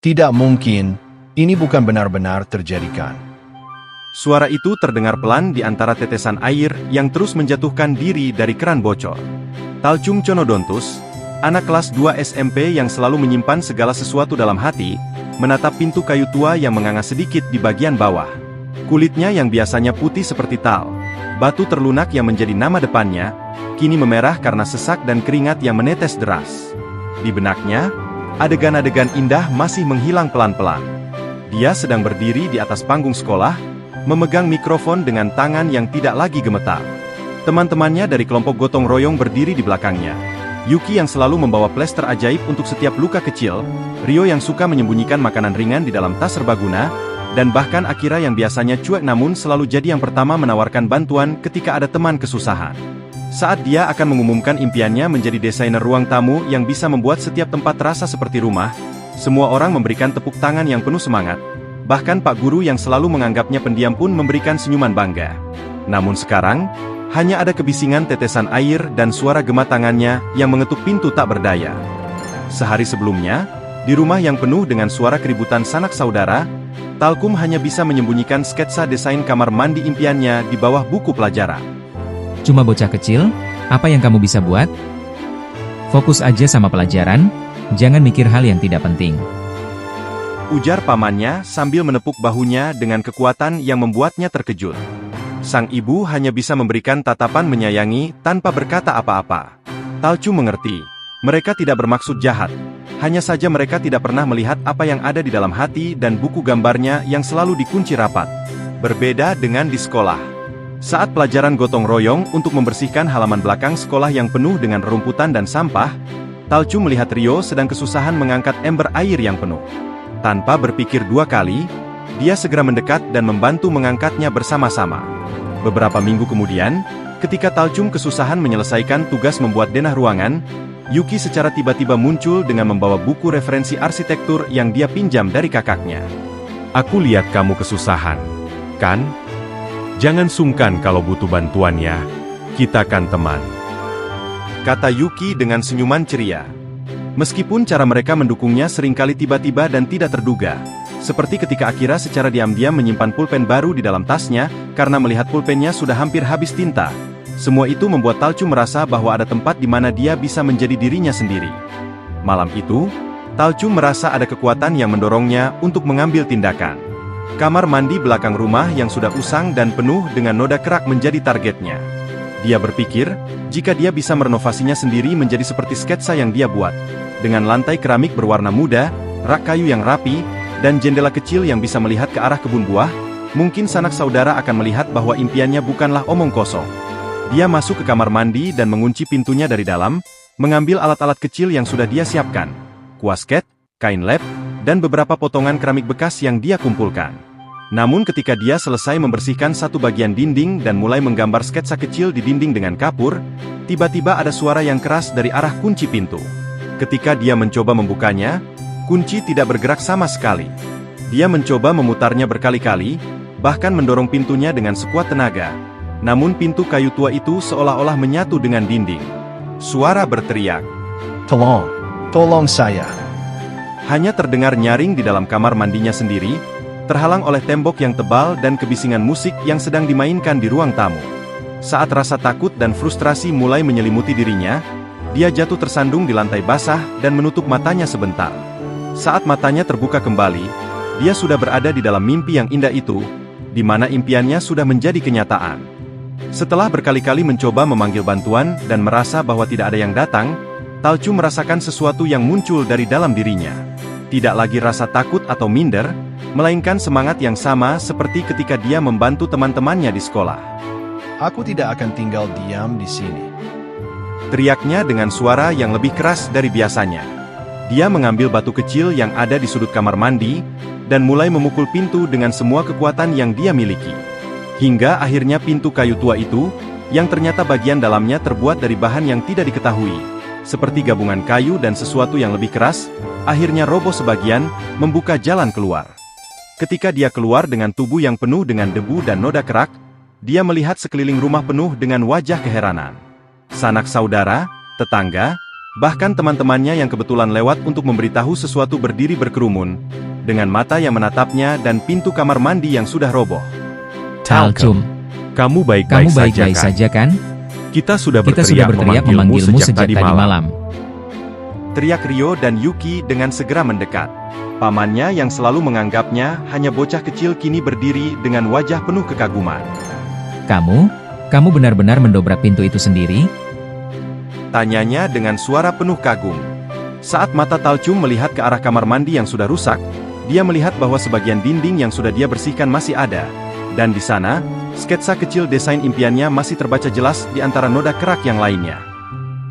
Tidak mungkin, ini bukan benar-benar terjadikan. Suara itu terdengar pelan di antara tetesan air yang terus menjatuhkan diri dari keran bocor. Talchum Conodontus, anak kelas 2 SMP yang selalu menyimpan segala sesuatu dalam hati, menatap pintu kayu tua yang menganga sedikit di bagian bawah. Kulitnya yang biasanya putih seperti tal, batu terlunak yang menjadi nama depannya, kini memerah karena sesak dan keringat yang menetes deras. Di benaknya, adegan-adegan indah masih menghilang pelan-pelan. Dia sedang berdiri di atas panggung sekolah, memegang mikrofon dengan tangan yang tidak lagi gemetar. Teman-temannya dari kelompok gotong royong berdiri di belakangnya. Yuki yang selalu membawa plester ajaib untuk setiap luka kecil, Rio yang suka menyembunyikan makanan ringan di dalam tas serbaguna, dan bahkan Akira yang biasanya cuek namun selalu jadi yang pertama menawarkan bantuan ketika ada teman kesusahan. Saat dia akan mengumumkan impiannya menjadi desainer ruang tamu yang bisa membuat setiap tempat terasa seperti rumah, semua orang memberikan tepuk tangan yang penuh semangat, bahkan Pak Guru yang selalu menganggapnya pendiam pun memberikan senyuman bangga. Namun sekarang, hanya ada kebisingan tetesan air dan suara gema tangannya yang mengetuk pintu tak berdaya. Sehari sebelumnya, di rumah yang penuh dengan suara keributan sanak saudara, Talchum hanya bisa menyembunyikan sketsa desain kamar mandi impiannya di bawah buku pelajaran. Cuma bocah kecil, apa yang kamu bisa buat? Fokus aja sama pelajaran, jangan mikir hal yang tidak penting. Ujar pamannya sambil menepuk bahunya dengan kekuatan yang membuatnya terkejut. Sang ibu hanya bisa memberikan tatapan menyayangi tanpa berkata apa-apa. Talchum mengerti, mereka tidak bermaksud jahat. Hanya saja mereka tidak pernah melihat apa yang ada di dalam hati dan buku gambarnya yang selalu dikunci rapat. Berbeda dengan di sekolah. Saat pelajaran gotong royong untuk membersihkan halaman belakang sekolah yang penuh dengan rumputan dan sampah, Talchum melihat Rio sedang kesusahan mengangkat ember air yang penuh. Tanpa berpikir dua kali, dia segera mendekat dan membantu mengangkatnya bersama-sama. Beberapa minggu kemudian, ketika Talchum kesusahan menyelesaikan tugas membuat denah ruangan, Yuki secara tiba-tiba muncul dengan membawa buku referensi arsitektur yang dia pinjam dari kakaknya. Aku lihat kamu kesusahan, kan? Jangan sungkan kalau butuh bantuan ya, kita kan teman. Kata Yuki dengan senyuman ceria. Meskipun cara mereka mendukungnya seringkali tiba-tiba dan tidak terduga, seperti ketika Akira secara diam-diam menyimpan pulpen baru di dalam tasnya, karena melihat pulpennya sudah hampir habis tinta. Semua itu membuat Talchum merasa bahwa ada tempat di mana dia bisa menjadi dirinya sendiri. Malam itu, Talchum merasa ada kekuatan yang mendorongnya untuk mengambil tindakan. Kamar mandi belakang rumah yang sudah usang dan penuh dengan noda kerak menjadi targetnya. Dia berpikir, jika dia bisa merenovasinya sendiri menjadi seperti sketsa yang dia buat, dengan lantai keramik berwarna muda, rak kayu yang rapi, dan jendela kecil yang bisa melihat ke arah kebun buah, mungkin sanak saudara akan melihat bahwa impiannya bukanlah omong kosong. Dia masuk ke kamar mandi dan mengunci pintunya dari dalam, mengambil alat-alat kecil yang sudah dia siapkan, kuas cat, kain lap, dan beberapa potongan keramik bekas yang dia kumpulkan. Namun ketika dia selesai membersihkan satu bagian dinding dan mulai menggambar sketsa kecil di dinding dengan kapur, tiba-tiba ada suara yang keras dari arah kunci pintu. Ketika dia mencoba membukanya, kunci tidak bergerak sama sekali. Dia mencoba memutarnya berkali-kali, bahkan mendorong pintunya dengan sekuat tenaga. Namun pintu kayu tua itu seolah-olah menyatu dengan dinding. Suara berteriak, Tolong saya. hanya terdengar nyaring di dalam kamar mandinya sendiri, terhalang oleh tembok yang tebal dan kebisingan musik yang sedang dimainkan di ruang tamu. Saat rasa takut dan frustrasi mulai menyelimuti dirinya, dia jatuh tersandung di lantai basah dan menutup matanya sebentar. Saat matanya terbuka kembali, dia sudah berada di dalam mimpi yang indah itu, di mana impiannya sudah menjadi kenyataan. Setelah berkali-kali mencoba memanggil bantuan dan merasa bahwa tidak ada yang datang, Talchum merasakan sesuatu yang muncul dari dalam dirinya. Tidak lagi rasa takut atau minder, melainkan semangat yang sama seperti ketika dia membantu teman-temannya di sekolah. Aku tidak akan tinggal diam di sini. Teriaknya dengan suara yang lebih keras dari biasanya. Dia mengambil batu kecil yang ada di sudut kamar mandi, dan mulai memukul pintu dengan semua kekuatan yang dia miliki. Hingga akhirnya pintu kayu tua itu, yang ternyata bagian dalamnya terbuat dari bahan yang tidak diketahui, seperti gabungan kayu dan sesuatu yang lebih keras, akhirnya roboh sebagian, membuka jalan keluar. Ketika dia keluar dengan tubuh yang penuh dengan debu dan noda kerak, dia melihat sekeliling rumah penuh dengan wajah keheranan. Sanak saudara, tetangga, Bahkan teman-temannya yang kebetulan lewat untuk memberitahu sesuatu berdiri berkerumun, dengan mata yang menatapnya dan pintu kamar mandi yang sudah roboh. Talchum, Kamu kamu baik-baik baik-baik saja kan? Kita sudah Kita sudah berteriak berteriak memanggilmu sejak tadi malam. malam. Teriak Rio dan Yuki dengan segera mendekat. Pamannya yang selalu menganggapnya hanya bocah kecil kini berdiri dengan wajah penuh kekaguman. Kamu benar-benar mendobrak pintu itu sendiri? Tanyanya dengan suara penuh kagum. Saat mata Talchum melihat ke arah kamar mandi yang sudah rusak, dia melihat bahwa sebagian dinding yang sudah dia bersihkan masih ada. Dan di sana, sketsa kecil desain impiannya masih terbaca jelas di antara noda kerak yang lainnya.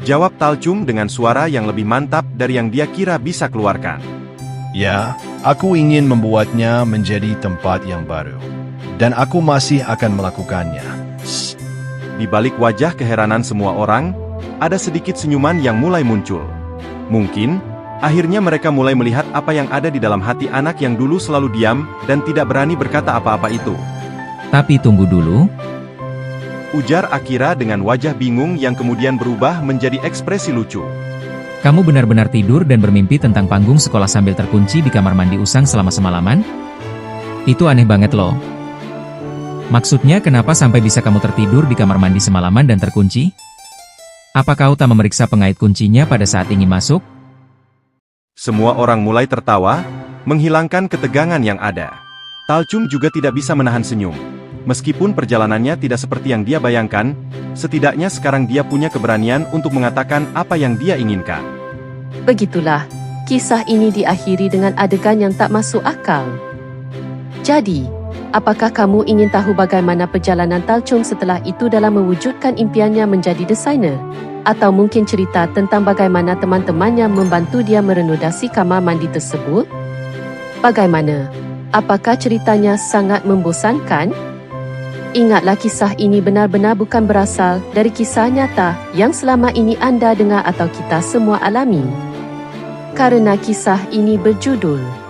Jawab Talchum dengan suara yang lebih mantap dari yang dia kira bisa keluarkan. Ya, aku ingin membuatnya menjadi tempat yang baru. Dan aku masih akan melakukannya. Di balik wajah keheranan semua orang, ada sedikit senyuman yang mulai muncul. Mungkin, akhirnya mereka mulai melihat apa yang ada di dalam hati anak yang dulu selalu diam dan tidak berani berkata apa-apa itu. Tapi tunggu dulu, Ujar Akira dengan wajah bingung yang kemudian berubah menjadi ekspresi lucu. kamu benar-benar tidur dan bermimpi tentang panggung sekolah sambil terkunci di kamar mandi usang selama semalaman? Itu aneh banget loh. Maksudnya kenapa sampai bisa kamu tertidur di kamar mandi semalaman dan terkunci? Apa kau tak memeriksa pengait kuncinya pada saat ingin masuk? Semua orang mulai tertawa, menghilangkan ketegangan yang ada. Talchum juga tidak bisa menahan senyum. Meskipun perjalanannya tidak seperti yang dia bayangkan, setidaknya sekarang dia punya keberanian untuk mengatakan apa yang dia inginkan. Begitulah, kisah ini diakhiri dengan adegan yang tak masuk akal. Jadi, apakah kamu ingin tahu bagaimana perjalanan Talchum setelah itu dalam mewujudkan impiannya menjadi desainer? Atau mungkin cerita tentang bagaimana teman-temannya membantu dia merenovasi kamar mandi tersebut? Bagaimana? Apakah ceritanya sangat membosankan? Ingatlah, kisah ini benar-benar bukan berasal dari kisah nyata yang selama ini Anda dengar atau kita semua alami. Karena kisah ini berjudul